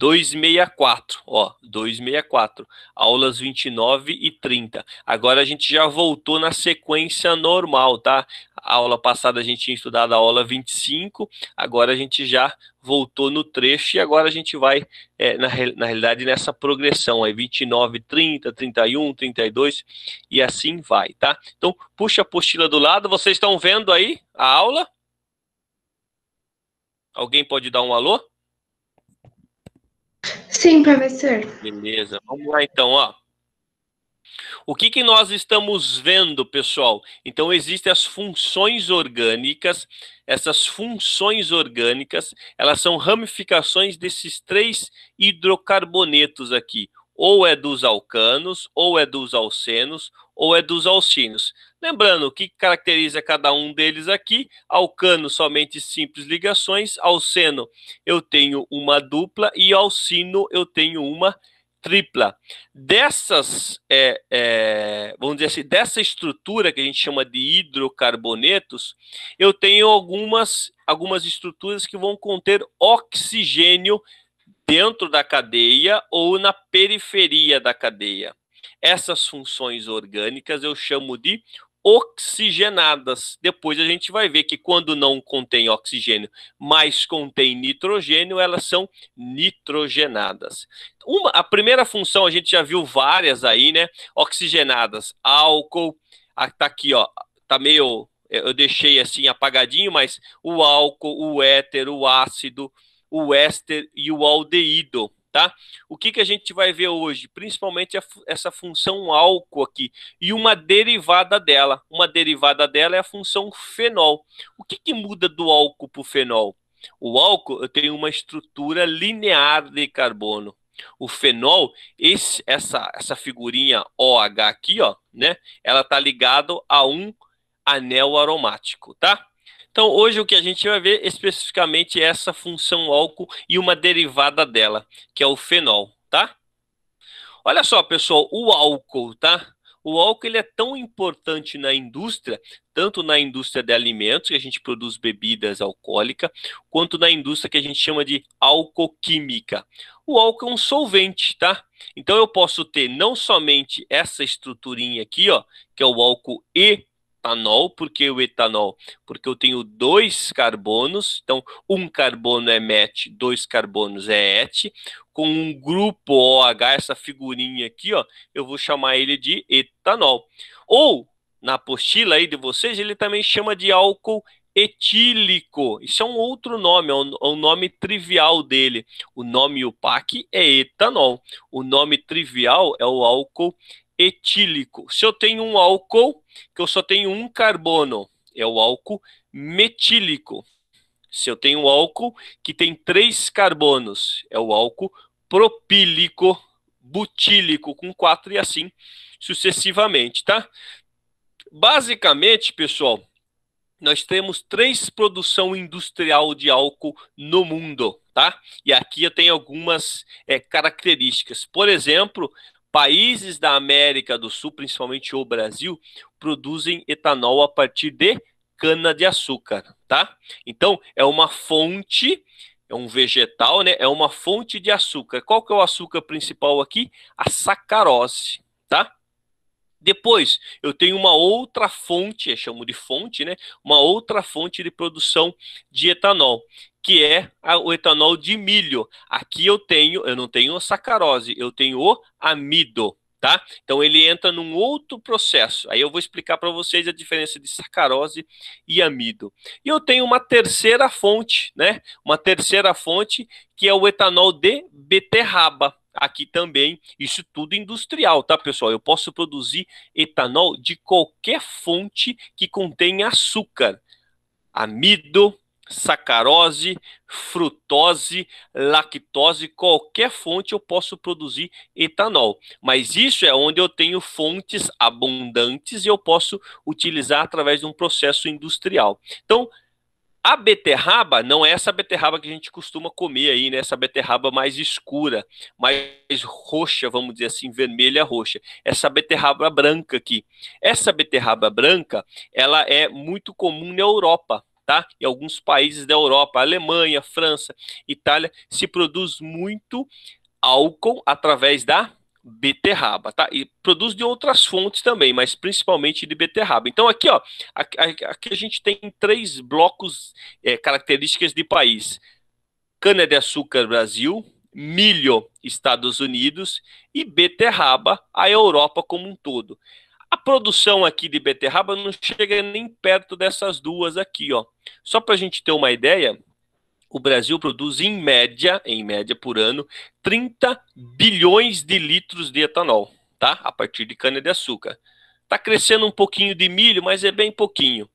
264, ó, 264, aulas 29 e 30. Agora a gente já voltou na sequência normal, tá? A aula passada a gente tinha estudado a aula 25, agora a gente já voltou no trecho e agora a gente vai, na realidade, nessa progressão aí, 29, 30, 31, 32 e assim vai, tá? Então, puxa a apostila do lado, vocês estão vendo aí a aula? Alguém pode dar um alô? Sim, professor. Beleza, vamos lá então, ó. O que que nós estamos vendo, pessoal? Então, existem as funções orgânicas. Essas funções orgânicas, elas são ramificações desses três hidrocarbonetos aqui. Ou é dos alcanos, ou é dos alcenos, ou é dos alcinos. Lembrando, o que caracteriza cada um deles aqui? Alcano, somente simples ligações. Alceno, eu tenho uma dupla. E alcino, eu tenho uma tripla. Dessas, vamos dizer assim, dessa estrutura que a gente chama de hidrocarbonetos, eu tenho algumas estruturas que vão conter oxigênio dentro da cadeia ou na periferia da cadeia. Essas funções orgânicas eu chamo de oxigenadas. Depois a gente vai ver que quando não contém oxigênio, mas contém nitrogênio, elas são nitrogenadas. A primeira função a gente já viu várias aí, né? Oxigenadas, álcool, tá aqui, ó, tá meio, eu deixei assim apagadinho, mas o álcool, o éter, o ácido, o éster e o aldeído, tá? O que que a gente vai ver hoje? Principalmente essa função álcool aqui e uma derivada dela. Uma derivada dela é a função fenol. O que que muda do álcool para o fenol? O álcool, eu tenho uma estrutura linear de carbono. O fenol, essa figurinha OH aqui, ó, né? Ela tá ligado a um anel aromático, tá? Então, hoje o que a gente vai ver especificamente é essa função álcool e uma derivada dela, que é o fenol, tá? Olha só, pessoal, o álcool, tá? O álcool ele é tão importante na indústria, tanto na indústria de alimentos, que a gente produz bebidas alcoólicas, quanto na indústria que a gente chama de alcoquímica. O álcool é um solvente, tá? Então eu posso ter não somente essa estruturinha aqui, ó, que é o álcool etanol, porque o etanol, porque eu tenho dois carbonos, então um carbono é met, dois carbonos é et, com um grupo OH, essa figurinha aqui, ó, eu vou chamar ele de etanol. Ou, na apostila aí de vocês, ele também chama de álcool etílico. Isso é um outro nome, é um nome trivial dele. O nome UPAC é etanol. O nome trivial é o álcool etílico. Se eu tenho um álcool que eu só tenho um carbono, é o álcool metílico. Se eu tenho um álcool que tem três carbonos, é o álcool propílico, butílico com quatro e assim sucessivamente, tá? Basicamente, pessoal, nós temos três produção industrial de álcool no mundo, tá? E aqui eu tenho algumas características. Por exemplo, países da América do Sul, principalmente o Brasil, produzem etanol a partir de cana-de-açúcar, tá? Então, é uma fonte, é um vegetal, né? É uma fonte de açúcar. Qual que é o açúcar principal aqui? A sacarose, tá? Depois, eu tenho uma outra fonte, eu chamo de fonte, né? Uma outra fonte de produção de etanol, que é o etanol de milho. Aqui eu não tenho a sacarose, eu tenho o amido, tá? Então ele entra num outro processo. Aí eu vou explicar para vocês a diferença de sacarose e amido. E eu tenho uma terceira fonte, né? Uma terceira fonte que é o etanol de beterraba. Aqui também, isso tudo industrial, tá, pessoal? Eu posso produzir etanol de qualquer fonte que contenha açúcar, amido, sacarose, frutose, lactose, qualquer fonte eu posso produzir etanol. Mas isso é onde eu tenho fontes abundantes e eu posso utilizar através de um processo industrial. Então, a beterraba não é essa beterraba que a gente costuma comer aí, né? Essa beterraba mais escura, mais roxa, vamos dizer assim, vermelha roxa. Essa beterraba branca aqui. Essa beterraba branca, ela é muito comum na Europa, tá? Em alguns países da Europa, Alemanha, França, Itália, se produz muito álcool através da beterraba, tá? E produz de outras fontes também, mas principalmente de beterraba. Então aqui, ó, aqui a gente tem 3 blocos características de país: cana-de-açúcar Brasil, milho Estados Unidos e beterraba a Europa como um todo. A produção aqui de beterraba não chega nem perto dessas duas aqui, ó. Só para a gente ter uma ideia, o Brasil produz em média por ano, 30 bilhões de litros de etanol, tá? A partir de cana-de-açúcar. Está crescendo um pouquinho de milho, mas é bem pouquinho.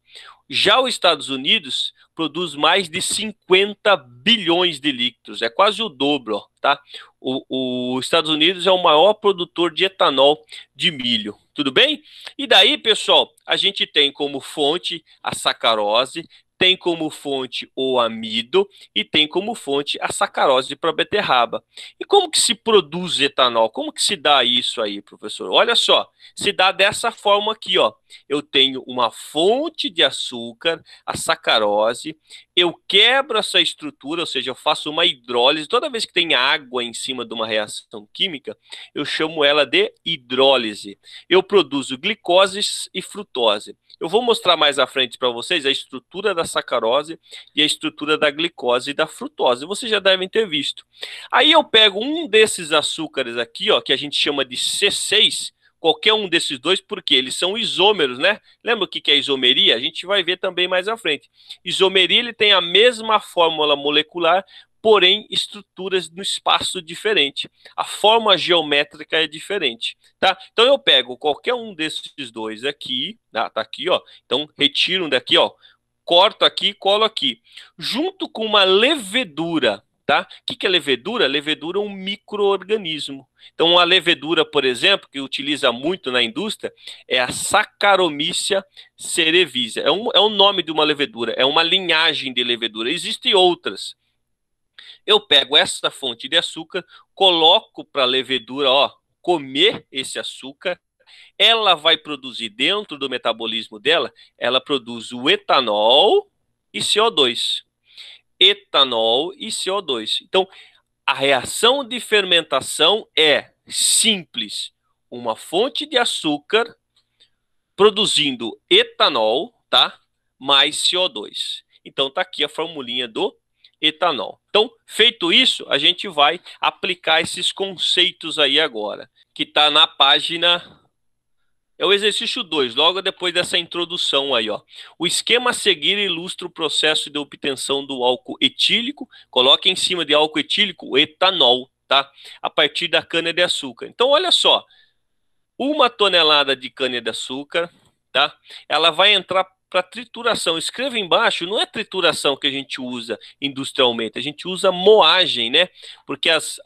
Já os Estados Unidos produz mais de 50 bilhões de litros, é quase o dobro, ó, tá? Os Estados Unidos é o maior produtor de etanol de milho, tudo bem? E daí, pessoal, a gente tem como fonte a sacarose, tem como fonte o amido e tem como fonte a sacarose para beterraba. E como que se produz etanol? Como que se dá isso aí, professor? Olha só, se dá dessa forma aqui, ó. Eu tenho uma fonte de açúcar, a sacarose, eu quebro essa estrutura, ou seja, eu faço uma hidrólise. Toda vez que tem água em cima de uma reação química, eu chamo ela de hidrólise. Eu produzo glicoses e frutose. Eu vou mostrar mais à frente para vocês a estrutura da sacarose e a estrutura da glicose e da frutose. Vocês já devem ter visto. Aí eu pego um desses açúcares aqui, ó, que a gente chama de C6, qualquer um desses dois, porque eles são isômeros, né? Lembra o que é isomeria? A gente vai ver também mais à frente. Isomeria, ele tem a mesma fórmula molecular, porém estruturas no espaço diferente. A forma geométrica é diferente, tá? Então eu pego qualquer um desses dois aqui, tá aqui, ó. Então retiro um daqui, ó. Corto aqui, colo aqui, junto com uma levedura, tá? O que é levedura? Levedura é um micro-organismo. Então, a levedura, por exemplo, que utiliza muito na indústria, é a Saccharomyces cerevisiae. É um nome de uma levedura, é uma linhagem de levedura. Existem outras. Eu pego essa fonte de açúcar, coloco para a levedura, ó, comer esse açúcar. Ela vai produzir dentro do metabolismo dela, ela produz o etanol e CO2. Etanol e CO2. Então, a reação de fermentação é simples. Uma fonte de açúcar produzindo etanol, tá? Mais CO2. Então, tá aqui a formulinha do etanol. Então, feito isso, a gente vai aplicar esses conceitos aí agora, que tá na página... É o exercício 2, logo depois dessa introdução aí, ó. O esquema a seguir ilustra o processo de obtenção do álcool etílico. Coloca em cima de álcool etílico o etanol, tá? A partir da cana-de-açúcar. Então, olha só. 1 tonelada de cana-de-açúcar, tá? Ela vai entrar para trituração. Escreva embaixo, não é trituração que a gente usa industrialmente, a gente usa moagem, né? Porque as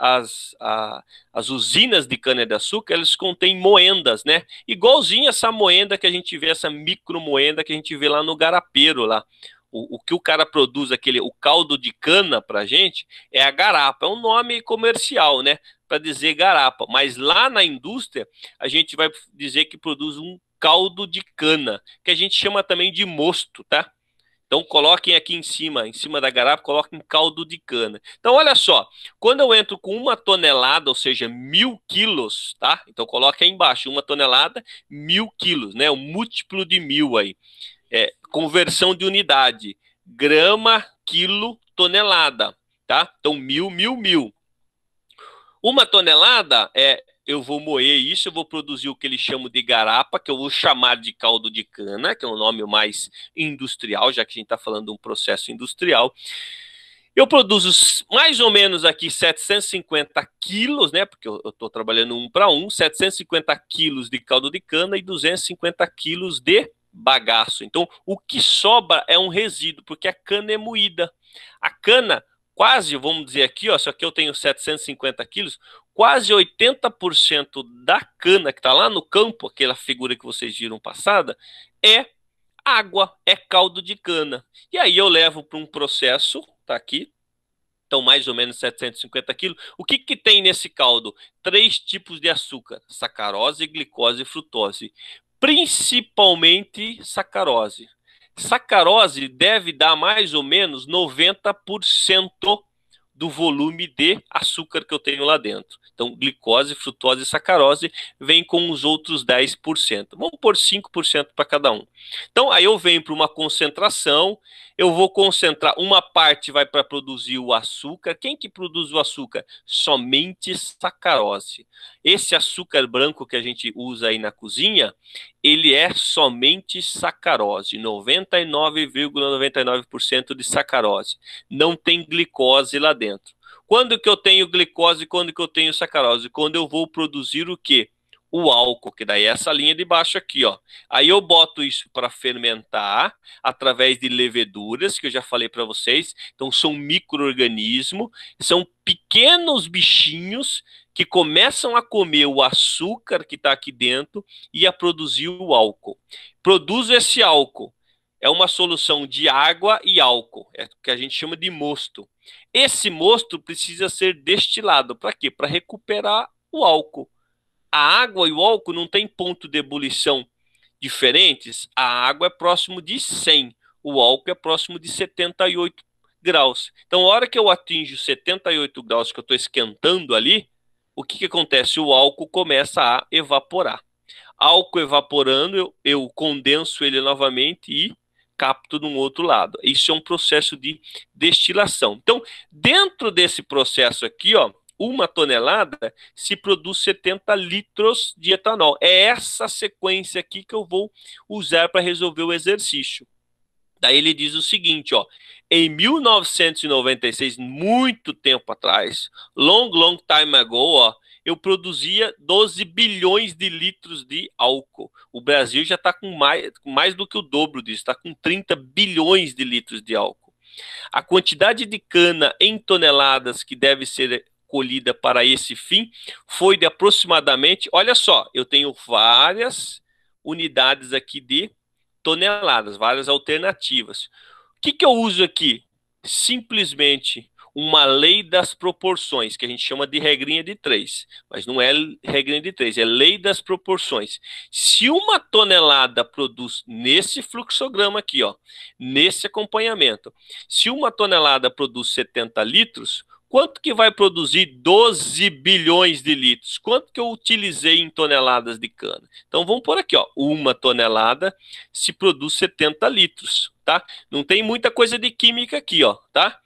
usinas de cana-de-açúcar, elas contêm moendas, né? Igualzinho essa moenda que a gente vê, essa micromoenda que a gente vê lá no garapeiro lá. O que o cara produz, o caldo de cana pra gente, é a garapa. É um nome comercial, né? Para dizer garapa. Mas lá na indústria, a gente vai dizer que produz um caldo de cana, que a gente chama também de mosto, tá? Então coloquem aqui em cima da garapa, coloquem caldo de cana. Então olha só, quando eu entro com 1 tonelada, ou seja, 1.000 quilos, tá? Então coloque aí embaixo, 1 tonelada, 1.000 quilos, né? O múltiplo de 1.000 aí. Conversão de unidade, grama, quilo, tonelada, tá? Então 1.000. 1 tonelada eu vou moer isso, eu vou produzir o que eles chamam de garapa, que eu vou chamar de caldo de cana, que é um nome mais industrial, já que a gente está falando de um processo industrial. Eu produzo mais ou menos aqui 750 quilos, né? Porque eu estou trabalhando 1 para 1, 750 quilos de caldo de cana e 250 quilos de bagaço. Então, o que sobra é um resíduo, porque a cana é moída. A cana, quase, vamos dizer aqui, ó, só que eu tenho 750 quilos, quase 80% da cana que está lá no campo, aquela figura que vocês viram passada, é água, é caldo de cana. E aí eu levo para um processo, tá aqui, então mais ou menos 750 quilos. O que que tem nesse caldo? 3 tipos de açúcar: sacarose, glicose e frutose. Principalmente sacarose. Sacarose deve dar mais ou menos 90% do volume de açúcar que eu tenho lá dentro. Então, glicose, frutose e sacarose vem com os outros 10%. Vamos pôr 5% para cada um. Então, aí eu venho para uma concentração, eu vou concentrar, uma parte vai para produzir o açúcar. Quem que produz o açúcar? Somente sacarose. Esse açúcar branco que a gente usa aí na cozinha, ele é somente sacarose, 99,99% de sacarose. Não tem glicose lá dentro. Quando que eu tenho glicose e quando que eu tenho sacarose? Quando eu vou produzir o quê? O álcool, que daí é essa linha de baixo aqui, ó. Aí eu boto isso para fermentar através de leveduras, que eu já falei para vocês. Então são micro-organismos, são pequenos bichinhos que começam a comer o açúcar que está aqui dentro e a produzir o álcool. Produzo esse álcool. É uma solução de água e álcool, é o que a gente chama de mosto. Esse mosto precisa ser destilado. Para quê? Para recuperar o álcool. A água e o álcool não tem ponto de ebulição diferentes. A água é próximo de 100, o álcool é próximo de 78 graus. Então, a hora que eu atinjo 78 graus, que eu estou esquentando ali, o que acontece? O álcool começa a evaporar. Álcool evaporando, eu condenso ele novamente e capto de um outro lado. Isso é um processo de destilação. Então, dentro desse processo aqui, ó, 1 tonelada se produz 70 litros de etanol. É essa sequência aqui que eu vou usar para resolver o exercício. Daí ele diz o seguinte, ó, em 1996, muito tempo atrás, long time ago, ó, eu produzia 12 bilhões de litros de álcool. O Brasil já está com mais do que o dobro disso, está com 30 bilhões de litros de álcool. A quantidade de cana em toneladas que deve ser colhida para esse fim foi de aproximadamente, olha só, eu tenho várias unidades aqui de toneladas, várias alternativas. O que eu uso aqui? Simplesmente uma lei das proporções, que a gente chama de regrinha de 3, mas não é regrinha de 3, é lei das proporções. Se 1 tonelada produz nesse fluxograma aqui, ó, nesse acompanhamento, se 1 tonelada produz 70 litros, quanto que vai produzir 12 bilhões de litros? Quanto que eu utilizei em toneladas de cana? Então vamos por aqui, ó, 1 tonelada se produz 70 litros, tá? Não tem muita coisa de química aqui, ó, tá?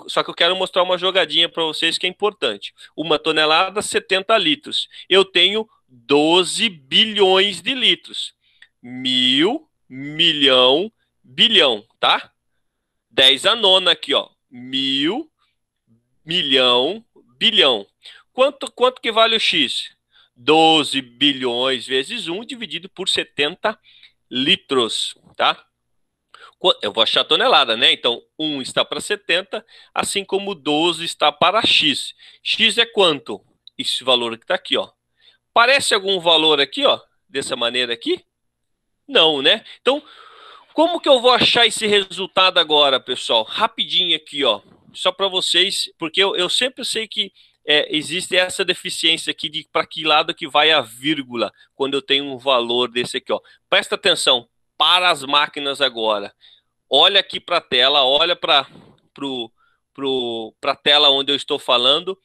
Só que eu quero mostrar uma jogadinha para vocês que é importante. 1 tonelada, 70 litros. Eu tenho 12 bilhões de litros. Mil, milhão, bilhão, tá? 10 a nona aqui, ó. Mil, milhão, bilhão. Quanto que vale o X? 12 bilhões vezes 1 dividido por 70 litros, tá? Eu vou achar tonelada, né? Então, 1 está para 70, assim como 12 está para X. X é quanto? Esse valor que está aqui, ó. Parece algum valor aqui, ó? Dessa maneira aqui? Não, né? Então, como que eu vou achar esse resultado agora, pessoal? Rapidinho aqui, ó. Só para vocês, porque eu sempre sei que existe essa deficiência aqui de para que lado que vai a vírgula quando eu tenho um valor desse aqui, ó. Presta atenção para as máquinas agora. Olha aqui para a tela, olha para a tela onde eu estou falando.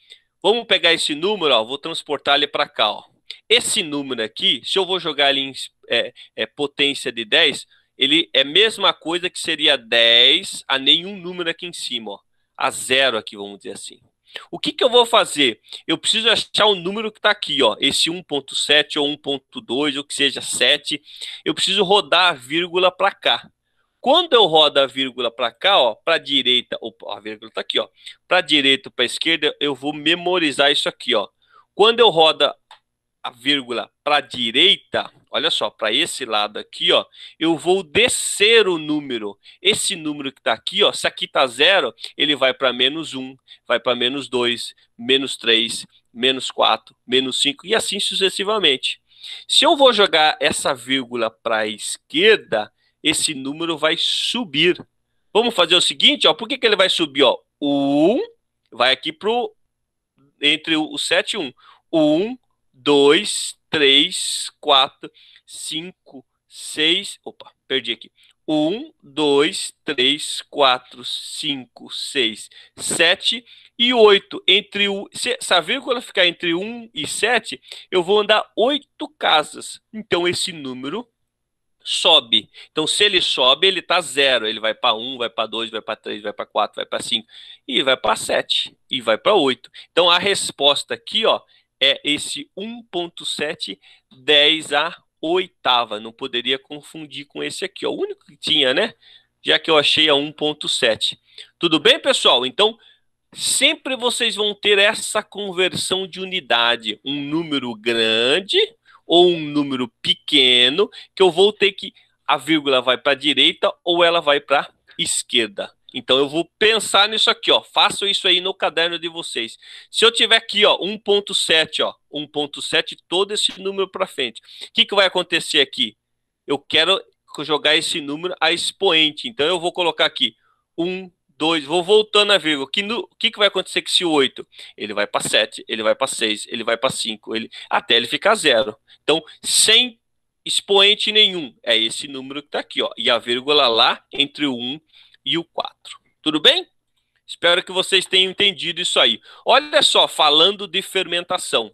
Vamos pegar esse número, ó, vou transportar ele para cá. Ó. Esse número aqui, se eu vou jogar ele em potência de 10, ele é a mesma coisa que seria 10 a nenhum número aqui em cima, ó, a zero aqui, vamos dizer assim. O que eu vou fazer? Eu preciso achar o número que está aqui, ó, esse 1.7 ou 1.2, ou que seja 7. Eu preciso rodar a vírgula para cá. Quando eu rodo a vírgula para cá, ó, para a direita, opa, a vírgula está aqui, ó, para a direita ou para a esquerda, eu vou memorizar isso aqui, ó. Quando eu rodo a vírgula para a direita, olha só, para esse lado aqui, ó, eu vou descer o número. Esse número que está aqui, ó, se aqui está zero, ele vai para -1, vai para -2, -3, -4, -5 e assim sucessivamente. Se eu vou jogar essa vírgula para a esquerda, esse número vai subir. Vamos fazer o seguinte, ó, por que ele vai subir? Ó? O 1 vai aqui entre o 7 e 1. 1, 2, 3, 4, 5, 6. Opa, perdi aqui. 1, 2, 3, 4, 5, 6, 7 e 8. Se a vírgula ficar entre 1 e 7, eu vou andar 8 casas. Então, esse número sobe. Então, se ele sobe, ele está zero. Ele vai para 1, vai para 2, vai para 3, vai para 4, vai para 5, e vai para 7, e vai para 8. Então, a resposta aqui, ó, é esse 1,7 10 a oitava. Não poderia confundir com esse aqui, ó. O único que tinha, né? Já que eu achei a 1,7. Tudo bem, pessoal? Então, sempre vocês vão ter essa conversão de unidade. Um número grande ou um número pequeno, que eu vou ter que a vírgula vai para a direita ou ela vai para a esquerda. Então eu vou pensar nisso aqui, ó. Façam isso aí no caderno de vocês. Se eu tiver aqui, ó, 1,7, ó, 1,7, todo esse número para frente. O que vai acontecer aqui? Eu quero jogar esse número a expoente. Então eu vou colocar aqui 1, 2, vou voltando a vírgula. O que vai acontecer com esse 8? Ele vai para 7, ele vai para 6, ele vai para 5, até ele ficar zero. Então, sem expoente nenhum. É esse número que está aqui, ó. E a vírgula lá entre o 1 e o 4. Tudo bem? Espero que vocês tenham entendido isso aí. Olha só, falando de fermentação.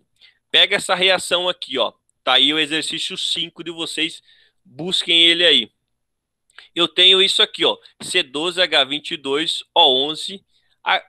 Pega essa reação aqui, ó. Tá aí o exercício 5 de vocês. Busquem ele aí. Eu tenho isso aqui, ó, C12H22O11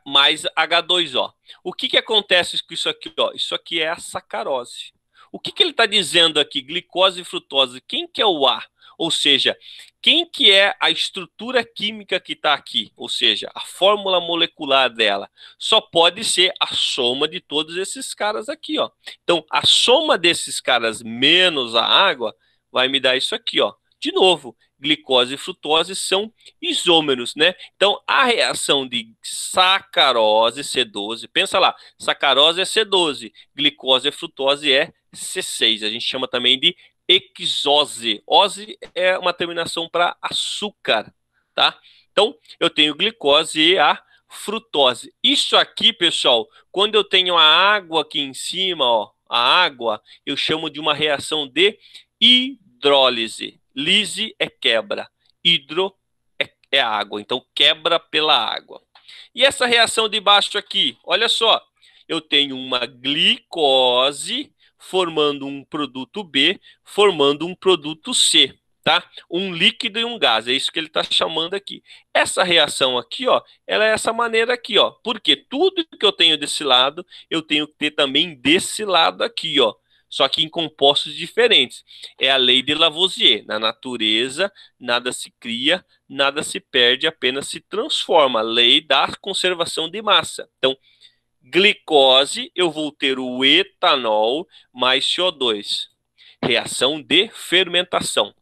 mais H2O. O que acontece com isso aqui, ó? Isso aqui é a sacarose. O que ele está dizendo aqui? Glicose e frutose. Quem que é o A? Ou seja, quem que é a estrutura química que está aqui? Ou seja, a fórmula molecular dela. Só pode ser a soma de todos esses caras aqui, ó. Então, a soma desses caras menos a água vai me dar isso aqui, ó. De novo, glicose e frutose são isômeros, né? Então, a reação de sacarose, C12, pensa lá, sacarose é C12, glicose e frutose é C6. A gente chama também de hexose. Ose é uma terminação para açúcar, tá? Então, eu tenho glicose e a frutose. Isso aqui, pessoal, quando eu tenho a água aqui em cima, ó, a água, eu chamo de uma reação de hidrólise. Lise é quebra, hidro é água, então quebra pela água. E essa reação de baixo aqui, olha só, eu tenho uma glicose formando um produto B, formando um produto C, tá? Um líquido e um gás, é isso que ele está chamando aqui. Essa reação aqui, ó, ela é essa maneira aqui, ó, porque tudo que eu tenho desse lado, eu tenho que ter também desse lado aqui, ó. Só que em compostos diferentes. É a lei de Lavoisier. Na natureza, nada se cria, nada se perde, apenas se transforma. Lei da conservação de massa. Então, glicose, eu vou ter o etanol mais CO2. Reação de fermentação.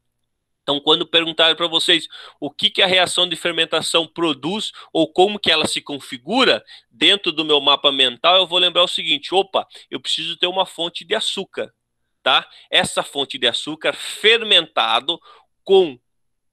Então, quando perguntarem para vocês o que a reação de fermentação produz ou como que ela se configura, dentro do meu mapa mental, eu vou lembrar o seguinte, opa, eu preciso ter uma fonte de açúcar, tá? Essa fonte de açúcar fermentado com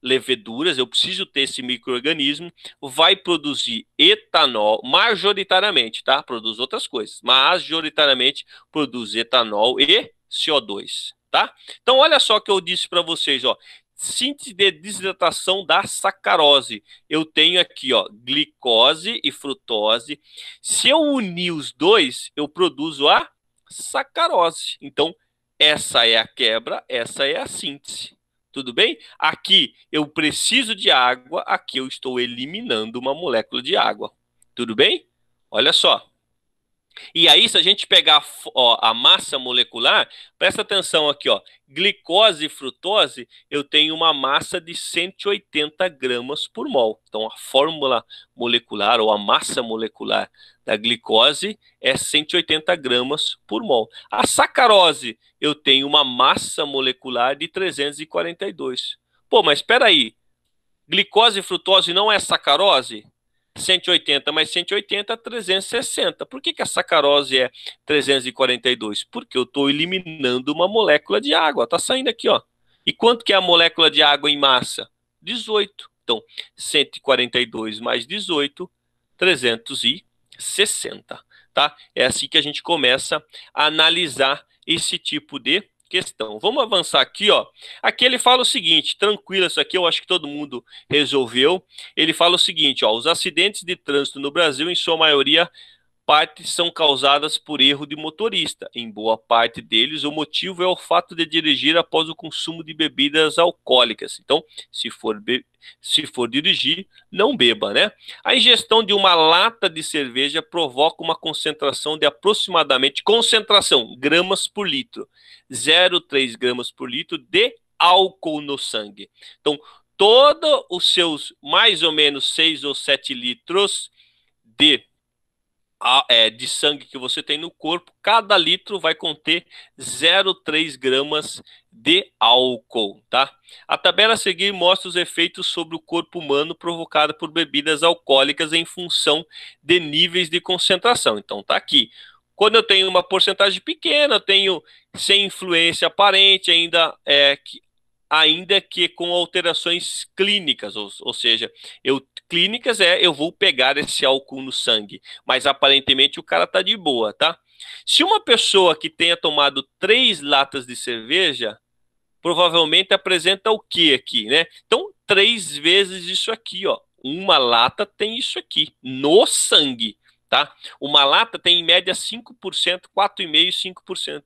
leveduras, eu preciso ter esse micro-organismo, vai produzir etanol, majoritariamente, tá? Produz outras coisas, majoritariamente produz etanol e CO2, tá? Então, olha só o que eu disse para vocês, ó. Síntese de desidratação da sacarose. Eu tenho aqui, ó, glicose e frutose. Se eu unir os dois, eu produzo a sacarose. Então, essa é a quebra, essa é a síntese. Tudo bem? Aqui eu preciso de água, aqui eu estou eliminando uma molécula de água. Tudo bem? Olha só. E aí, se a gente pegar ó, a massa molecular, presta atenção aqui, ó, glicose e frutose, eu tenho uma massa de 180 gramas por mol. Então, a fórmula molecular ou a massa molecular da glicose é 180 gramas por mol. A sacarose, eu tenho uma massa molecular de 342. Pô, mas espera aí, glicose e frutose não é sacarose? 180 mais 180, 360. Por que a sacarose é 342? Porque eu estou eliminando uma molécula de água. Está saindo aqui, ó. E quanto que é a molécula de água em massa? 18. Então, 142 mais 18, 360. Tá? É assim que a gente começa a analisar esse tipo de questão. Vamos avançar aqui, ó. Aqui ele fala o seguinte, tranquilo, isso aqui eu acho que todo mundo resolveu. Ele fala o seguinte, ó, os acidentes de trânsito no Brasil, em sua maioria, parte são causadas por erro de motorista. Em boa parte deles, o motivo é o fato de dirigir após o consumo de bebidas alcoólicas. Então, se for dirigir, não beba, né? A ingestão de uma lata de cerveja provoca uma concentração de aproximadamente, concentração, gramas por litro, 0,3 gramas por litro de álcool no sangue. Então, todos os seus mais ou menos 6 ou 7 litros de sangue que você tem no corpo, cada litro vai conter 0,3 gramas de álcool, tá? A tabela a seguir mostra os efeitos sobre o corpo humano provocados por bebidas alcoólicas em função de níveis de concentração. Então tá aqui. Quando eu tenho uma porcentagem pequena, eu tenho sem influência aparente, ainda que com alterações clínicas, ou seja, eu vou pegar esse álcool no sangue, mas aparentemente o cara tá de boa, tá? Se uma pessoa que tenha tomado 3 latas de cerveja, provavelmente apresenta o que aqui, né? Então, 3 vezes isso aqui, ó. Uma lata tem isso aqui, no sangue, tá? Uma lata tem em média 5%, 4,5%, 5%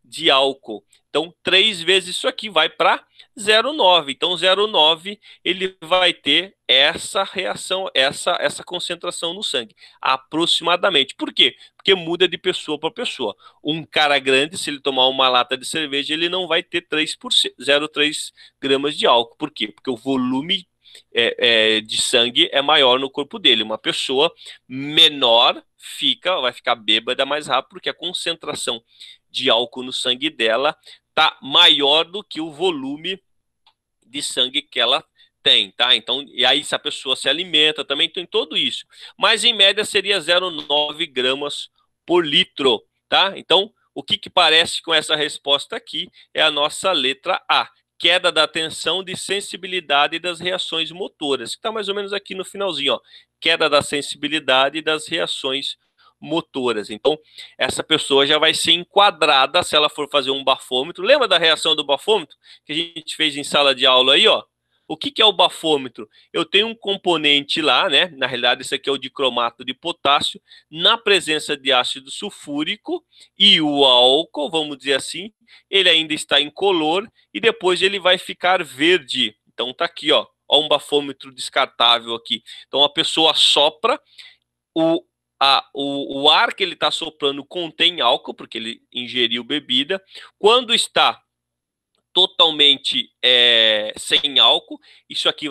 de álcool. Então, 3 vezes isso aqui vai para 0,9. Então, 0,9 ele vai ter essa reação, essa concentração no sangue, aproximadamente. Por quê? Porque muda de pessoa para pessoa. Um cara grande, se ele tomar uma lata de cerveja, ele não vai ter 3%, 0,3 gramas de álcool. Por quê? Porque o volume de sangue é maior no corpo dele. Uma pessoa menor vai ficar bêbada mais rápido, porque a concentração de álcool no sangue dela tá maior do que o volume de sangue que ela tem, tá? Então, e aí se a pessoa se alimenta, também tem tudo isso. Mas em média seria 0,9 gramas por litro, tá? Então, o que parece com essa resposta aqui é a nossa letra A. Queda da tensão, de sensibilidade das reações motoras. Que está mais ou menos aqui no finalzinho, ó. Queda da sensibilidade das reações motoras. Então, essa pessoa já vai ser enquadrada se ela for fazer um bafômetro. Lembra da reação do bafômetro que a gente fez em sala de aula aí, ó? O que é o bafômetro? Eu tenho um componente lá, né? Na realidade, esse aqui é o dicromato de potássio, na presença de ácido sulfúrico, e o álcool, vamos dizer assim, ele ainda está incolor e depois ele vai ficar verde. Então tá aqui, ó um bafômetro descartável aqui. Então a pessoa sopra, o ar que ele está soprando contém álcool, porque ele ingeriu bebida. Quando está totalmente sem álcool, isso aqui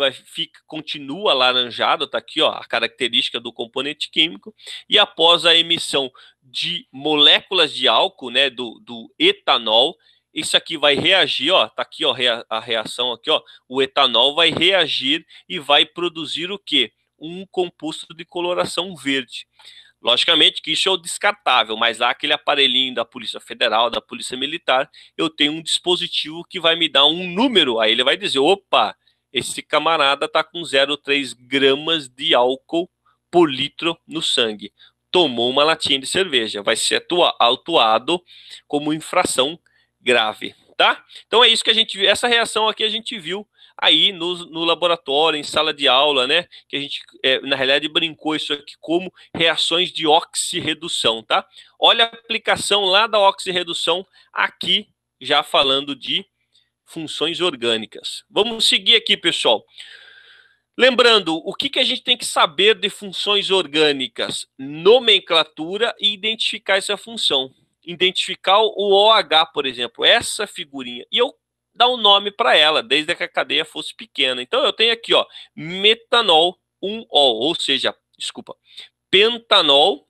continua alaranjado, tá aqui, ó, a característica do componente químico, e após a emissão de moléculas de álcool, né, do etanol, isso aqui vai reagir, ó, tá aqui, ó, a reação aqui, ó, o etanol vai reagir e vai produzir o quê? Um composto de coloração verde. Logicamente que isso é o descartável, mas lá aquele aparelhinho da Polícia Federal, da Polícia Militar, eu tenho um dispositivo que vai me dar um número, aí ele vai dizer, opa, esse camarada tá com 0,3 gramas de álcool por litro no sangue. Tomou uma latinha de cerveja, vai ser autuado como infração grave, tá? Então é isso que a gente viu, essa reação aqui a gente viu aí no laboratório, em sala de aula, né? Que a gente, na realidade, brincou isso aqui como reações de oxirredução, tá? Olha a aplicação lá da oxirredução aqui, já falando de funções orgânicas. Vamos seguir aqui, pessoal. Lembrando, o que a gente tem que saber de funções orgânicas? Nomenclatura e identificar essa função. Identificar o OH, por exemplo, essa figurinha. E eu dar um nome para ela, desde que a cadeia fosse pequena. Então eu tenho aqui, ó, metanol 1-ol, ou seja, desculpa, pentanol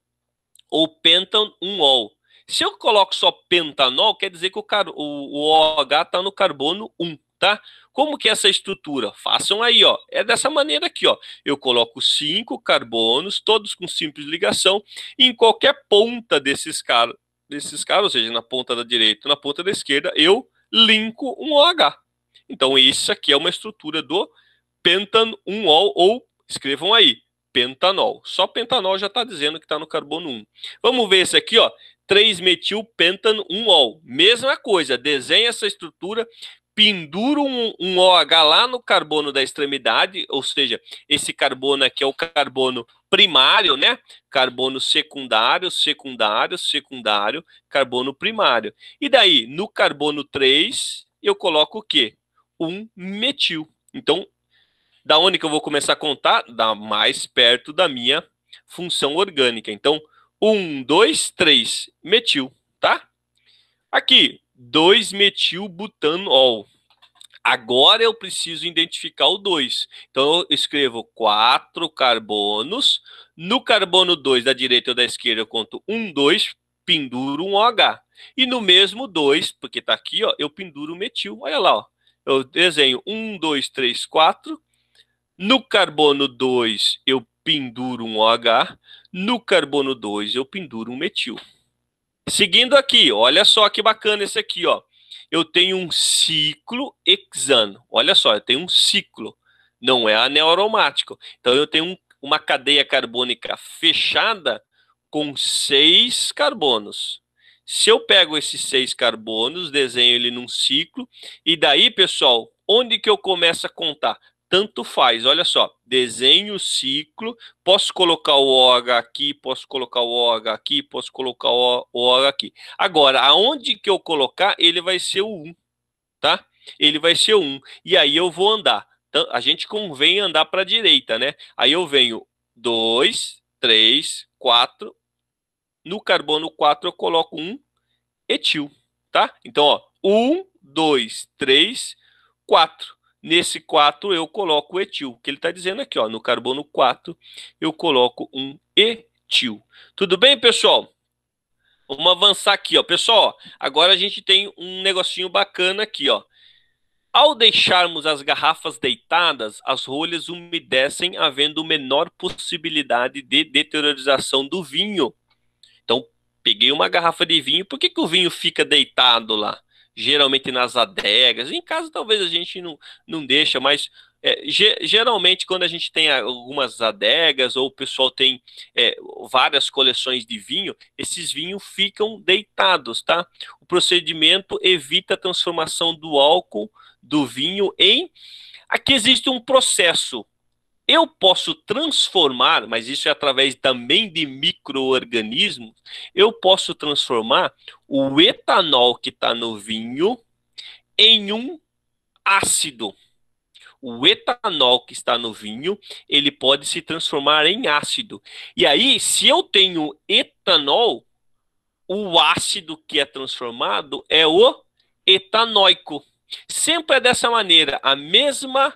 ou pentan 1-ol. Se eu coloco só pentanol, quer dizer que o OH está no carbono 1, tá? Como que é essa estrutura? Façam aí, ó. É dessa maneira aqui, ó. Eu coloco 5 carbonos, todos com simples ligação, e em qualquer ponta desses caras, ou seja, na ponta da direita, na ponta da esquerda, eu linko um OH. Então, isso aqui é uma estrutura do pentan 1-ol, ou escrevam aí, pentanol. Só pentanol já está dizendo que está no carbono 1. Vamos ver esse aqui, ó. 3-metilpentano, 1-ol. Mesma coisa, desenha essa estrutura, pendura um OH lá no carbono da extremidade, ou seja, esse carbono aqui é o carbono primário, né? Carbono secundário, secundário, secundário, carbono primário. E daí, no carbono 3, eu coloco o quê? 1-metil. Então, da onde que eu vou começar a contar? Da mais perto da minha função orgânica. Então, 1, 2, 3, metil, tá? Aqui, 2-metilbutanol. Agora eu preciso identificar o 2. Então, eu escrevo 4 carbonos. No carbono 2, da direita ou da esquerda, eu conto 1, 2, penduro um OH. E no mesmo 2, porque está aqui, ó, eu penduro o metil. Olha lá, ó. Eu desenho 1, 2, 3, 4. No carbono 2, eu penduro um OH. No carbono 2, eu penduro um metil. Seguindo aqui, olha só que bacana esse aqui, ó. Eu tenho um ciclo hexano. Olha só, eu tenho um ciclo. Não é anel aromático. Então, eu tenho uma cadeia carbônica fechada com 6 carbonos. Se eu pego esses 6 carbonos, desenho ele num ciclo, e daí, pessoal, onde que eu começo a contar? Tanto faz, olha só, desenho o ciclo, posso colocar o OH aqui, posso colocar o OH aqui, posso colocar o OH aqui. Agora, aonde que eu colocar, ele vai ser o 1, tá? Ele vai ser o 1, e aí eu vou andar. Então, a gente convém andar para a direita, né? Aí eu venho 2, 3, 4, no carbono 4 eu coloco 1 etil, tá? Então, ó, 1, 2, 3, 4. Nesse 4 eu coloco o etil. O que ele está dizendo aqui, ó, no carbono 4 eu coloco um etil. Tudo bem, pessoal? Vamos avançar aqui, ó. Pessoal, ó, agora a gente tem um negocinho bacana aqui, ó. Ao deixarmos as garrafas deitadas, as rolhas umedecem, havendo menor possibilidade de deteriorização do vinho. Então, peguei uma garrafa de vinho. Por que que o vinho fica deitado lá? Geralmente nas adegas. Em casa talvez a gente não deixa, mas geralmente quando a gente tem algumas adegas ou o pessoal tem várias coleções de vinho, esses vinhos ficam deitados, tá? O procedimento evita a transformação do álcool do vinho em... Aqui existe um processo. Eu posso transformar, mas isso é através também de micro-organismos, eu posso transformar o etanol que está no vinho em um ácido. O etanol que está no vinho, ele pode se transformar em ácido. E aí, se eu tenho etanol, o ácido que é transformado é o etanóico. Sempre é dessa maneira, a mesma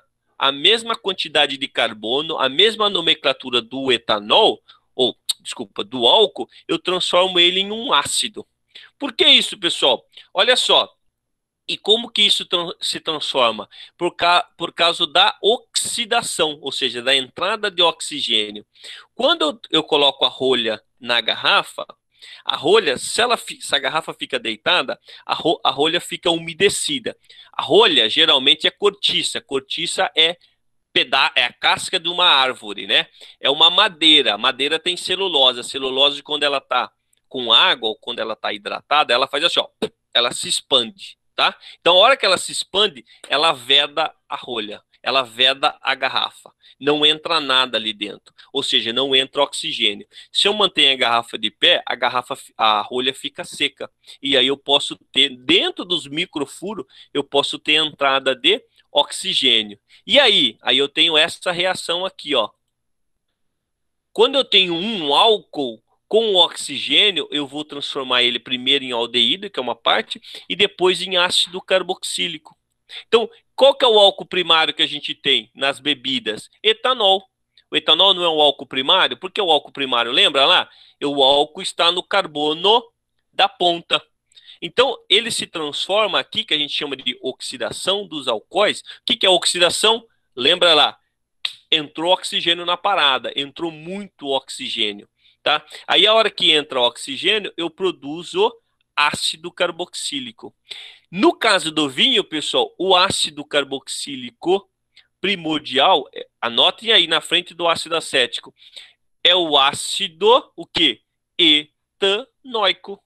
quantidade de carbono, a mesma nomenclatura do etanol, ou, desculpa, do álcool, eu transformo ele em um ácido. Por que isso, pessoal? Olha só, e como que isso se transforma? Por causa da oxidação, ou seja, da entrada de oxigênio. Quando eu coloco a rolha na garrafa, a rolha, se a garrafa fica deitada, a rolha fica umedecida. A rolha geralmente é cortiça. Cortiça é a casca de uma árvore, né? É uma madeira. A madeira tem celulose. A celulose, quando ela está com água ou quando ela está hidratada, ela faz assim, ó, ela se expande, tá? Então, a hora que ela se expande, ela veda a rolha, ela veda a garrafa. Não entra nada ali dentro, ou seja, não entra oxigênio. Se eu mantenho a garrafa de pé, a rolha fica seca. E aí eu posso ter, dentro dos microfuros, eu posso ter entrada de oxigênio. E aí eu tenho essa reação aqui, ó. Quando eu tenho um álcool com oxigênio, eu vou transformar ele primeiro em aldeído, que é uma parte, e depois em ácido carboxílico. Então, qual que é o álcool primário que a gente tem nas bebidas? Etanol. O etanol não é um álcool primário? Por que o álcool primário? Lembra lá? O álcool está no carbono da ponta. Então, ele se transforma aqui, que a gente chama de oxidação dos alcoóis. O que que é oxidação? Lembra lá, entrou oxigênio na parada, entrou muito oxigênio, tá? Aí a hora que entra oxigênio, eu produzo ácido carboxílico. No caso do vinho, pessoal, o ácido carboxílico primordial, anotem aí na frente do ácido acético, é o ácido, o quê? Etanóico.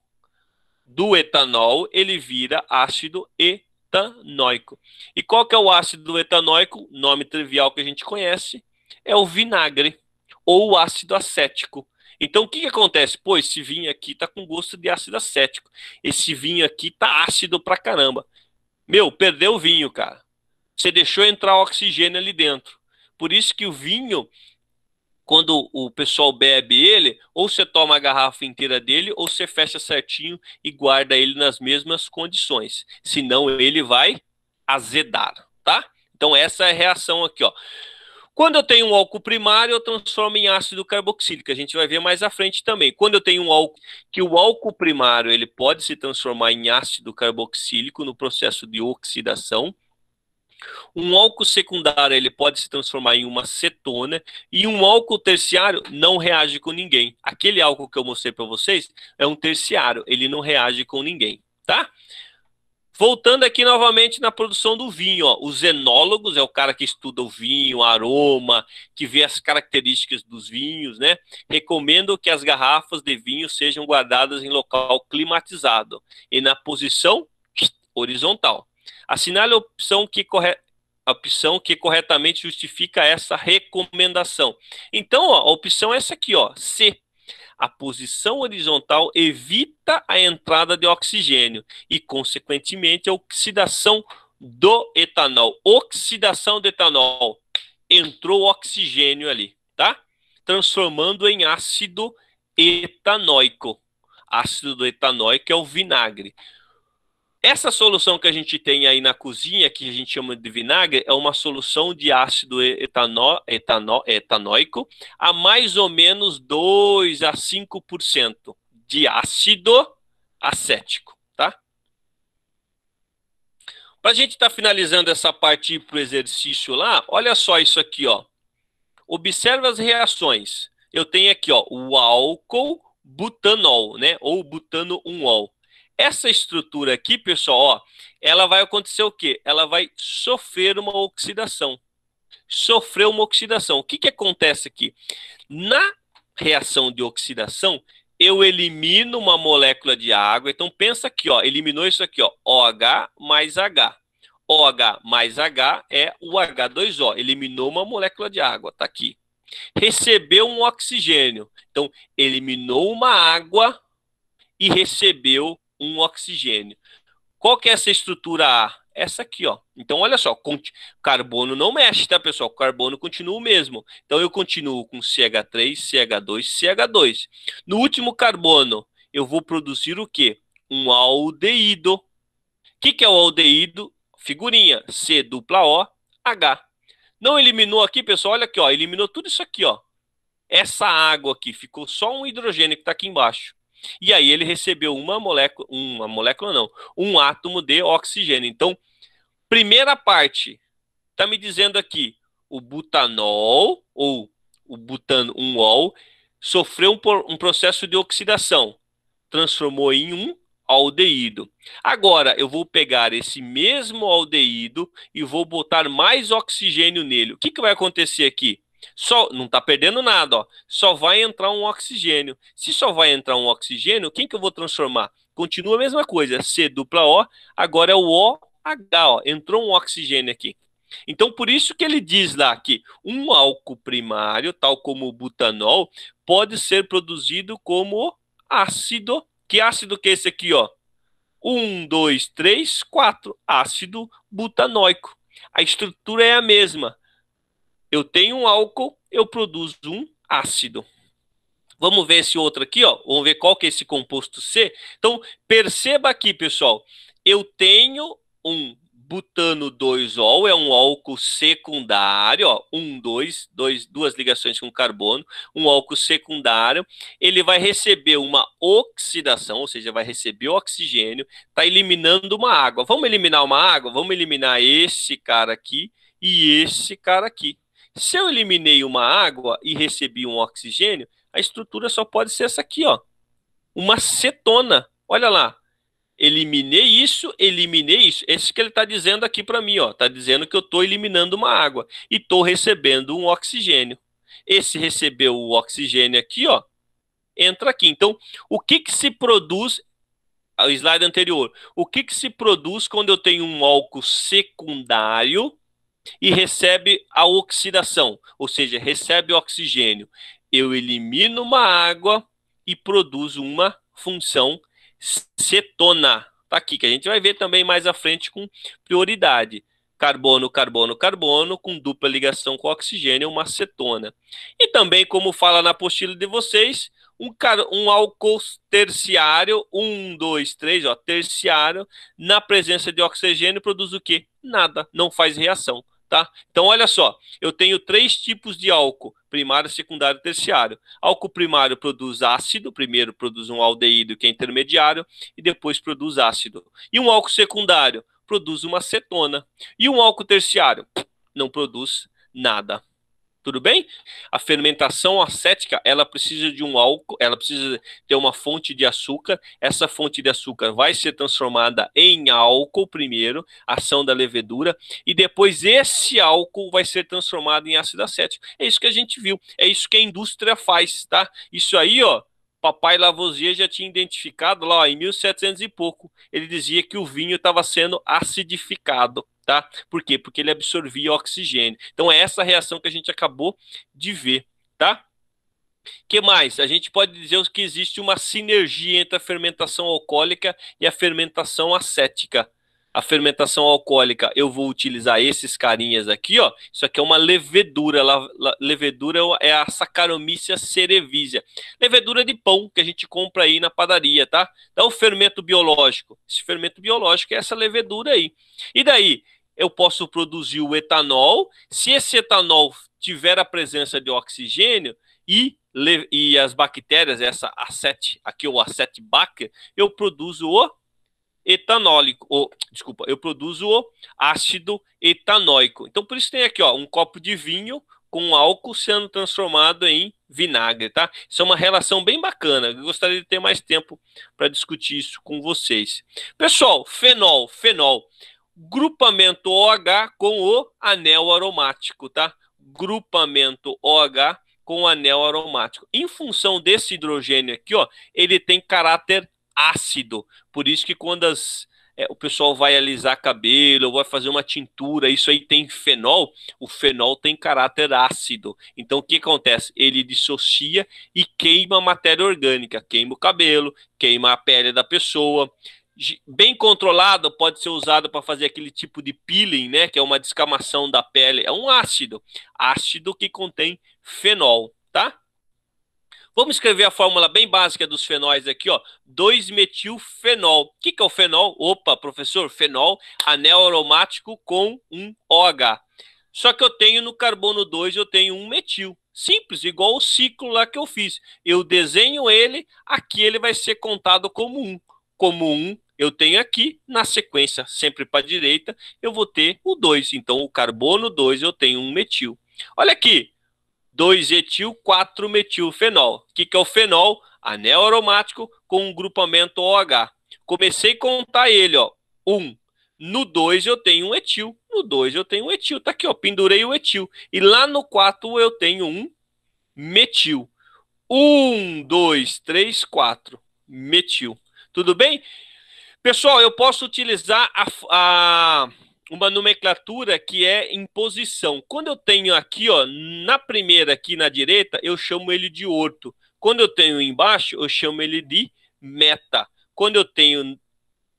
do etanol, ele vira ácido etanóico. E qual que é o ácido etanóico? Nome trivial que a gente conhece, é o vinagre ou o ácido acético. Então, o que que acontece? Pô, esse vinho aqui tá com gosto de ácido acético. Esse vinho aqui tá ácido pra caramba. Meu, perdeu o vinho, cara. Você deixou entrar oxigênio ali dentro. Por isso que o vinho, quando o pessoal bebe ele, ou você toma a garrafa inteira dele, ou você fecha certinho e guarda ele nas mesmas condições. Senão ele vai azedar, tá? Então essa é a reação aqui, ó. Quando eu tenho um álcool primário, eu transformo em ácido carboxílico. A gente vai ver mais à frente também. Quando eu tenho um álcool, que o álcool primário ele pode se transformar em ácido carboxílico no processo de oxidação. Um álcool secundário ele pode se transformar em uma cetona e um álcool terciário não reage com ninguém. Aquele álcool que eu mostrei para vocês é um terciário, ele não reage com ninguém, tá? Voltando aqui novamente na produção do vinho, ó, os enólogos é o cara que estuda o vinho, o aroma, que vê as características dos vinhos, né? Recomendo que as garrafas de vinho sejam guardadas em local climatizado e na posição horizontal. Assinale a opção que corretamente justifica essa recomendação. Então, ó, a opção é essa aqui, ó, C. A posição horizontal evita a entrada de oxigênio e, consequentemente, a oxidação do etanol. Oxidação do etanol. Entrou oxigênio ali, tá? Transformando em ácido etanóico. Ácido do etanóico é o vinagre. Essa solução que a gente tem aí na cozinha, que a gente chama de vinagre, é uma solução de ácido etanóico a mais ou menos 2 a 5% de ácido acético, tá? Para a gente estar finalizando essa parte para o exercício lá, olha só isso aqui, ó. Observa as reações. Eu tenho aqui, ó, o álcool butanol, né? Ou butano 1-ol. Essa estrutura aqui, pessoal, ó, ela vai acontecer o quê? Ela vai sofrer uma oxidação. Sofrer uma oxidação. O que que acontece aqui? Na reação de oxidação, eu elimino uma molécula de água. Então, pensa aqui, ó, eliminou isso aqui, ó, OH mais H. OH mais H é o H2O. Eliminou uma molécula de água, tá aqui. Recebeu um oxigênio. Então, eliminou uma água e recebeu um oxigênio. Qual que é essa estrutura A? Essa aqui, ó. Então, olha só, carbono não mexe, tá, pessoal? O carbono continua o mesmo. Então, eu continuo com CH3, CH2, CH2. No último carbono, eu vou produzir o quê? Um aldeído. O que é o aldeído? Figurinha, C dupla O, H. Não eliminou aqui, pessoal? Olha aqui, ó. Eliminou tudo isso aqui, ó. Essa água aqui, ficou só um hidrogênio que está aqui embaixo. E aí ele recebeu uma molécula não, um átomo de oxigênio. Então, primeira parte, está me dizendo aqui, o butanol, ou o butano 1-ol, sofreu um processo de oxidação, transformou em um aldeído. Agora, eu vou pegar esse mesmo aldeído e vou botar mais oxigênio nele. O que que vai acontecer aqui? Só, não está perdendo nada, ó. Só vai entrar um oxigênio. Se só vai entrar um oxigênio, quem que eu vou transformar? Continua a mesma coisa, C dupla O, agora é o OH, ó. Entrou um oxigênio aqui. Então, por isso que ele diz lá que um álcool primário, tal como o butanol, pode ser produzido como ácido. Que ácido que é esse aqui, ó? 1, 2, 3, 4. Ácido butanóico. A estrutura é a mesma. Eu tenho um álcool, eu produzo um ácido. Vamos ver esse outro aqui, ó. Vamos ver qual que é esse composto C. Então, perceba aqui, pessoal. Eu tenho um butano 2-ol, é um álcool secundário, ó. Duas ligações com carbono, um álcool secundário. Ele vai receber uma oxidação, ou seja, vai receber oxigênio, está eliminando uma água. Vamos eliminar uma água? Vamos eliminar esse cara aqui e esse cara aqui. Se eu eliminei uma água e recebi um oxigênio, a estrutura só pode ser essa aqui, ó. Uma cetona. Olha lá. Eliminei isso, eliminei isso. Esse que ele está dizendo aqui para mim, ó. Está dizendo que eu estou eliminando uma água e estou recebendo um oxigênio. Esse recebeu o oxigênio aqui, ó. Entra aqui. Então, o que que se produz o slide anterior. O que se produz quando eu tenho um álcool secundário e recebe a oxidação, ou seja, recebe oxigênio? Eu elimino uma água e produzo uma função cetona. Tá aqui, que a gente vai ver também mais à frente com prioridade. Carbono, carbono, carbono, com dupla ligação com oxigênio, uma cetona. E também, como fala na apostila de vocês, um álcool terciário, 1, 2, 3, ó, terciário, na presença de oxigênio, produz o quê? Nada, não faz reação. Tá? Então, olha só, eu tenho 3 tipos de álcool: primário, secundário e terciário. Álcool primário produz ácido, primeiro produz um aldeído, que é intermediário, e depois produz ácido. E um álcool secundário produz uma cetona. E um álcool terciário não produz nada. Tudo bem? A fermentação acética, ela precisa de um álcool, ela precisa ter uma fonte de açúcar. Essa fonte de açúcar vai ser transformada em álcool primeiro, ação da levedura, e depois esse álcool vai ser transformado em ácido acético. É isso que a gente viu, é isso que a indústria faz, tá? Isso aí, ó, papai Lavoisier já tinha identificado lá, ó, em 1700 e pouco. Ele dizia que o vinho estava sendo acidificado. Tá? Por quê? Porque ele absorvia oxigênio. Então é essa reação que a gente acabou de ver, tá? Que mais? A gente pode dizer que existe uma sinergia entre a fermentação alcoólica e a fermentação acética. A fermentação alcoólica, eu vou utilizar esses carinhas aqui, ó. Isso aqui é uma levedura. Levedura é a Saccharomyces cerevisiae. Levedura de pão que a gente compra aí na padaria, tá? Então, o fermento biológico. Esse fermento biológico é essa levedura aí. E daí? Eu posso produzir o etanol. Se esse etanol tiver a presença de oxigênio e as bactérias, essa aqui o acetibacter, eu produzo o etanólico, desculpa, eu produzo o ácido etanóico. Então, por isso tem aqui, ó, um copo de vinho com álcool sendo transformado em vinagre, tá? Isso é uma relação bem bacana. Eu gostaria de ter mais tempo para discutir isso com vocês. Pessoal, fenol. Grupamento OH com o anel aromático, tá? Grupamento OH com o anel aromático. Em função desse hidrogênio aqui, ó, ele tem caráter ácido. Por isso que quando o pessoal vai alisar cabelo ou vai fazer uma tintura, isso aí tem fenol, o fenol tem caráter ácido. Então o que acontece? Ele dissocia e queima a matéria orgânica, queima o cabelo, queima a pele da pessoa. Bem controlado, pode ser usado para fazer aquele tipo de peeling, né, que é uma descamação da pele. É um ácido que contém fenol, tá? Vamos escrever a fórmula bem básica dos fenóis aqui, ó. 2-metilfenol. O que é o fenol? Opa, professor, fenol, anel aromático com um OH. Só que eu tenho no carbono 2, eu tenho um metil. Simples, igual o ciclo lá que eu fiz. Eu desenho ele, aqui ele vai ser contado como 1. Como 1, eu tenho aqui, na sequência, sempre para a direita, eu vou ter o 2. Então, o carbono 2, eu tenho um metil. Olha aqui, 2-etil, 4-metilfenol. O que é o fenol? Anel aromático com um grupamento OH. Comecei a contar ele, ó. 1. No 2 eu tenho um etil. No 2 eu tenho um etil. Tá aqui, ó. Pendurei o etil. E lá no 4 eu tenho um metil. 1, 2, 3, 4. Metil. Tudo bem? Pessoal, eu posso utilizar uma nomenclatura que é em posição. Quando eu tenho aqui, ó, na primeira aqui na direita, eu chamo ele de orto. Quando eu tenho embaixo, eu chamo ele de meta. Quando eu tenho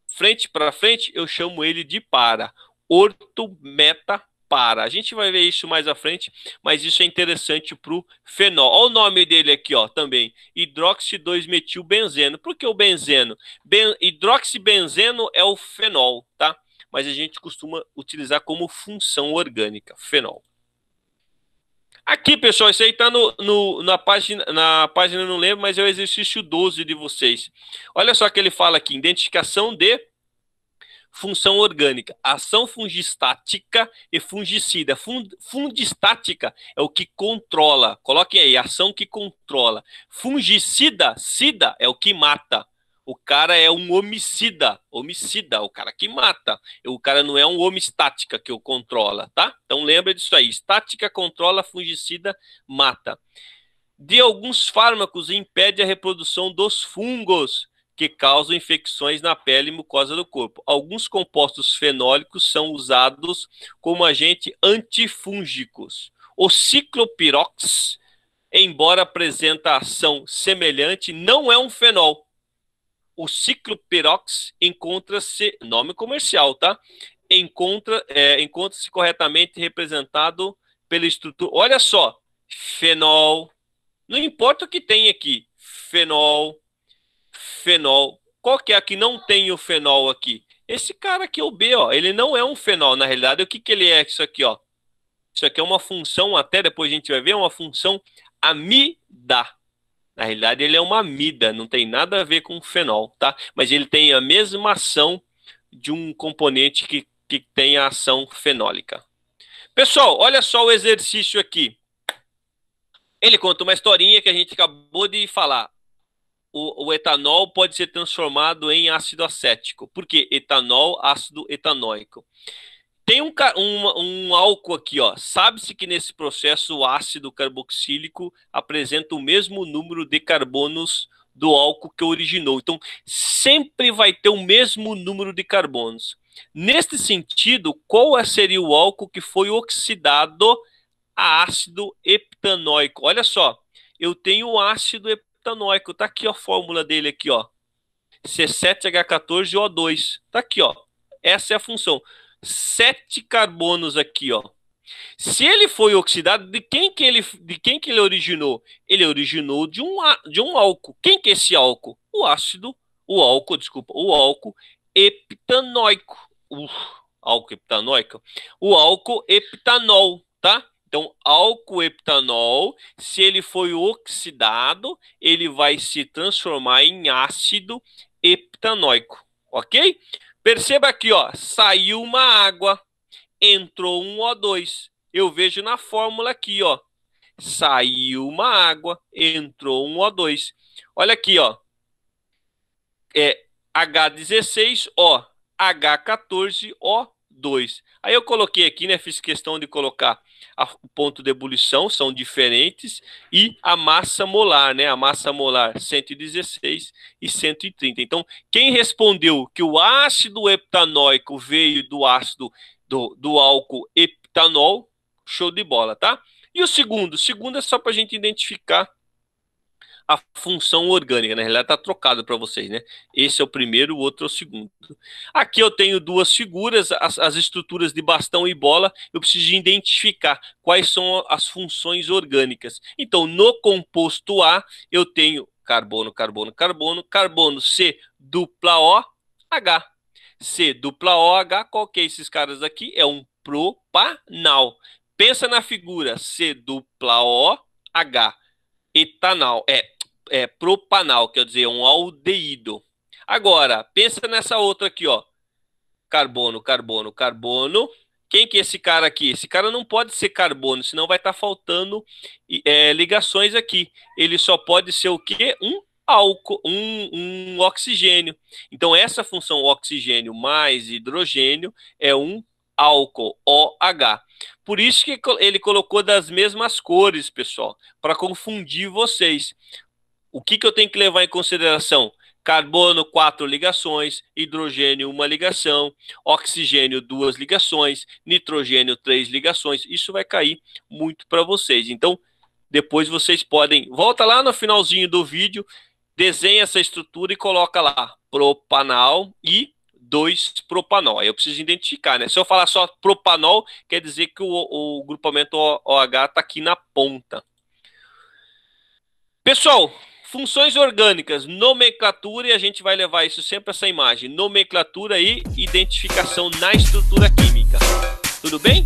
frente para frente, eu chamo ele de para. Orto, meta, para. A gente vai ver isso mais à frente, mas isso é interessante para o fenol. Olha o nome dele aqui, ó, também. Hidroxi-2-metilbenzeno. Por que o benzeno? Hidroxibenzeno é o fenol, tá? Mas a gente costuma utilizar como função orgânica, fenol. Aqui, pessoal, isso aí está na página, não lembro, mas é o exercício 12 de vocês. Olha só que ele fala aqui, identificação de função orgânica, ação fungistática e fungicida. Fungistática é o que controla. Coloquem aí, ação que controla. Fungicida, sida é o que mata. O cara é um homicida, o cara que mata. O cara não é um homeostática que o controla, tá? Então lembra disso aí. Estática controla, fungicida mata. De alguns fármacos impede a reprodução dos fungos. O que causam infecções na pele e mucosa do corpo. Alguns compostos fenólicos são usados como agentes antifúngicos. O ciclopirox, embora apresente ação semelhante, não é um fenol. O ciclopirox encontra-se, nome comercial, tá? Encontra-se corretamente representado pela estrutura. Olha só, fenol, não importa o que tem aqui, fenol. Qual que é a que não tem o fenol aqui? Esse cara aqui, o B, ó, ele não é um fenol, na realidade. O que que ele é isso aqui, ó? Isso aqui é uma função, até depois a gente vai ver, uma função amida. Na realidade, ele é uma amida, não tem nada a ver com fenol, tá? Mas ele tem a mesma ação de um componente que tem a ação fenólica. Pessoal, olha só o exercício aqui. Ele conta uma historinha que a gente acabou de falar. O etanol pode ser transformado em ácido acético. Por quê? Etanol, ácido etanóico. Tem um álcool aqui, ó. Sabe-se que nesse processo o ácido carboxílico apresenta o mesmo número de carbonos do álcool que originou. Então, sempre vai ter o mesmo número de carbonos. Neste sentido, qual seria o álcool que foi oxidado a ácido heptanóico? Olha só, eu tenho o ácido heptanóico, tá aqui ó, a fórmula dele aqui, ó. C7H14O2, tá aqui, ó. Essa é a função. 7 carbonos aqui, ó. Se ele foi oxidado, de quem que ele originou? Ele originou de um álcool. Quem que é esse álcool? O álcool heptanóico. Álcool heptanóico. O álcool heptanol, tá? Então, álcool heptanol, se ele foi oxidado, ele vai se transformar em ácido heptanóico, ok? Perceba aqui, ó, saiu uma água, entrou um O2. Eu vejo na fórmula aqui, ó, saiu uma água, entrou um O2. Olha aqui, ó, H16O, H14O2. Aí eu coloquei aqui, né, fiz questão de colocar o ponto de ebulição, são diferentes, e a massa molar, né, a massa molar 116 e 130. Então, quem respondeu que o ácido heptanóico veio do ácido do álcool heptanol, show de bola, tá? E o segundo é só para a gente identificar a função orgânica, na realidade está trocado para vocês, né? Esse é o primeiro, o outro é o segundo. Aqui eu tenho duas figuras, as estruturas de bastão e bola, eu preciso identificar quais são as funções orgânicas. Então, no composto A, eu tenho carbono, C dupla O, H. C dupla OH, qual que é esses caras aqui? É um propanal. Pensa na figura C dupla OH, etanol, propanal, quer dizer, um aldeído. Agora, pensa nessa outra aqui, ó. Carbono. Quem que é esse cara aqui? Esse cara não pode ser carbono, senão vai estar faltando ligações aqui. Ele só pode ser o quê? Um álcool, um oxigênio. Então, essa função oxigênio mais hidrogênio é um álcool, OH. Por isso que ele colocou das mesmas cores, pessoal, para confundir vocês. O que eu tenho que levar em consideração? Carbono, 4 ligações, hidrogênio, 1 ligação, oxigênio, 2 ligações, nitrogênio, 3 ligações. Isso vai cair muito para vocês. Então, depois vocês podem... Volta lá no finalzinho do vídeo, desenha essa estrutura e coloca lá propanal e 2-propanol. Aí eu preciso identificar, né? Se eu falar só propanol, quer dizer que o grupamento OH está aqui na ponta. Pessoal, funções orgânicas, nomenclatura, e a gente vai levar isso sempre essa imagem. Nomenclatura e identificação na estrutura química. Tudo bem?